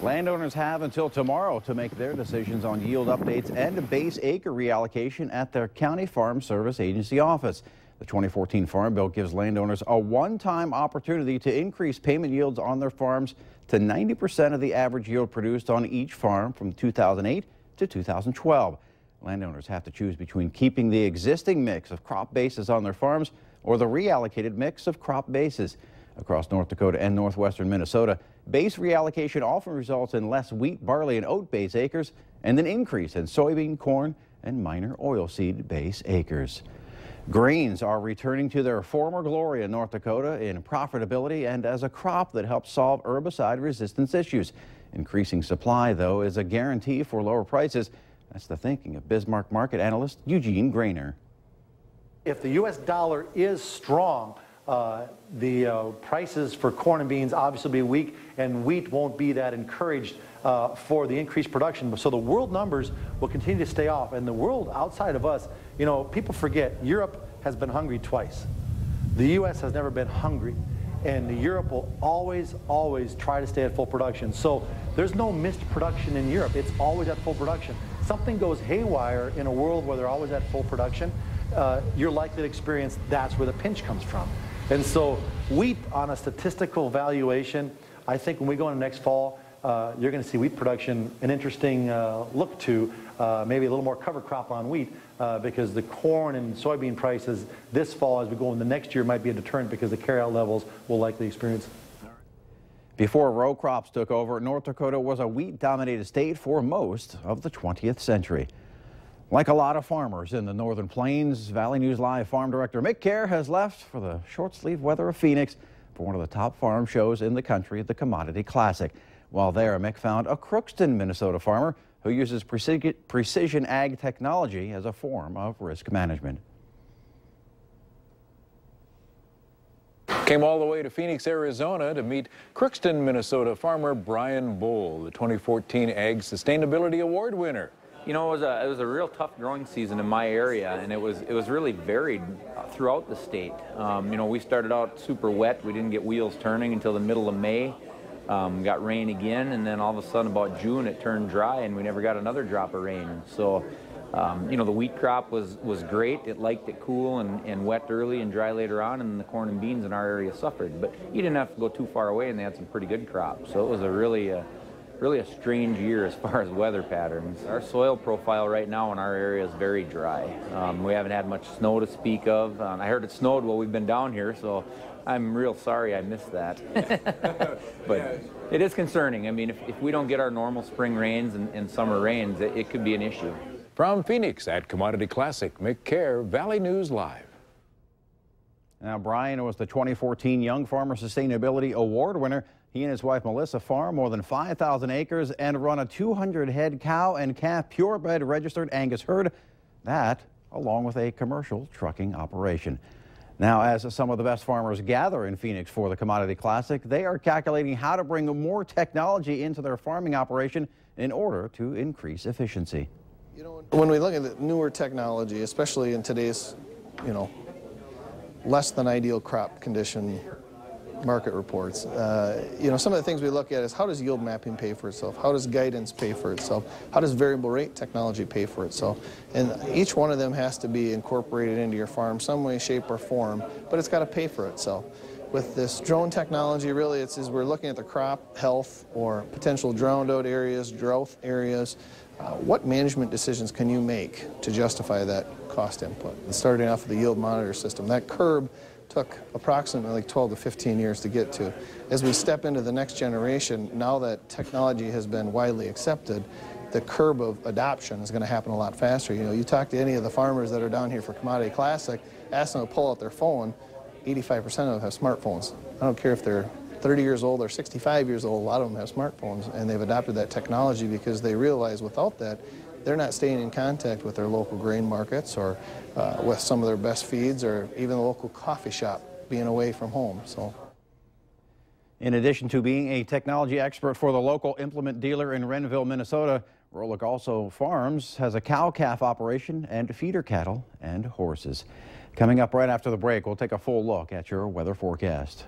Landowners have until tomorrow to make their decisions on yield updates and base acre reallocation at their County Farm Service Agency office. The 2014 Farm Bill gives landowners a one-time opportunity to increase payment yields on their farms to 90% of the average yield produced on each farm from 2008 to 2012. Landowners have to choose between keeping the existing mix of crop bases on their farms or the reallocated mix of crop bases. Across North Dakota and northwestern Minnesota, base reallocation often results in less wheat, barley, and oat base acres and an increase in soybean, corn, and minor oilseed base acres. Grains are returning to their former glory in North Dakota in profitability and as a crop that helps solve herbicide resistance issues. Increasing supply, though, is a guarantee for lower prices. That's the thinking of Bismarck market analyst Eugene Grainer. If the U.S. dollar is strong, the prices for corn and beans obviously be weak, and wheat won't be that encouraged for the increased production. So the world numbers will continue to stay off, and the world outside of us, you know, people forget Europe has been hungry twice. The U.S. has never been hungry, and Europe will always try to stay at full production. So there's no missed production in Europe. It's always at full production. Something goes haywire in a world where they're always at full production, you're likely to experience that's where the pinch comes from. And so wheat, on a statistical valuation, I think when we go into next fall, you're going to see wheat production an interesting look to, maybe a little more cover crop on wheat, because the corn and soybean prices this fall as we go into next year might be a deterrent because the carryout levels will likely experience. Before row crops took over, North Dakota was a wheat-dominated state for most of the 20th century. Like a lot of farmers in the Northern Plains, Valley News Live Farm Director Mick Kerr has left for the short-sleeve weather of Phoenix for one of the top farm shows in the country, the Commodity Classic. While there, Mick found a Crookston, Minnesota farmer who uses precision ag technology as a form of risk management. Came all the way to Phoenix, Arizona to meet Crookston, Minnesota farmer Brian Bohl, the 2014 Ag Sustainability Award winner. You know, it was a real tough growing season in my area, and it was really varied throughout the state. You know, we started out super wet. We didn't get wheels turning until the middle of May. Got rain again, and then all of a sudden about June it turned dry, and we never got another drop of rain. So, you know, the wheat crop was great. It liked it cool and wet early and dry later on, and the corn and beans in our area suffered. But you didn't have to go too far away, and they had some pretty good crops. So it was a really a strange year as far as weather patterns. Our soil profile right now in our area is very dry. We haven't had much snow to speak of. I heard it snowed while we've been down here, so I'm real sorry I missed that. But it is concerning. I mean, if we don't get our normal spring rains and summer rains, it could be an issue. From Phoenix at Commodity Classic, Mick Kerr, Valley News Live. Now, Brian was the 2014 Young Farmer Sustainability Award winner. He and his wife Melissa farm more than 5,000 acres and run a 200-head cow and calf purebred registered Angus herd. That, along with a commercial trucking operation. Now, as some of the best farmers gather in Phoenix for the Commodity Classic, they are calculating how to bring more technology into their farming operation in order to increase efficiency. You know, when we look at the newer technology, especially in today's, you know, less than ideal crop condition market reports, you know, some of the things we look at is how does yield mapping pay for itself? How does guidance pay for itself? How does variable rate technology pay for itself? And each one of them has to be incorporated into your farm some way, shape, or form, but it's got to pay for itself. With this drone technology, really, it's as we're looking at the crop health or potential drowned out areas, drought areas. What management decisions can you make to justify that cost input? And starting off with the yield monitor system, that curb took approximately 12 to 15 years to get to. As we step into the next generation, now that technology has been widely accepted, the curve of adoption is going to happen a lot faster. You know, you talk to any of the farmers that are down here for Commodity Classic, ask them to pull out their phone, 85% of them have smartphones. I don't care if they're 30 years old or 65 years old, a lot of them have smartphones, and they've adopted that technology because they realize without that, they're not staying in contact with their local grain markets or with some of their best feeds or even the local coffee shop being away from home. So, in addition to being a technology expert for the local implement dealer in Renville, Minnesota, Rolick also Farms has a cow-calf operation and feeder cattle and horses. Coming up right after the break, we'll take a full look at your weather forecast.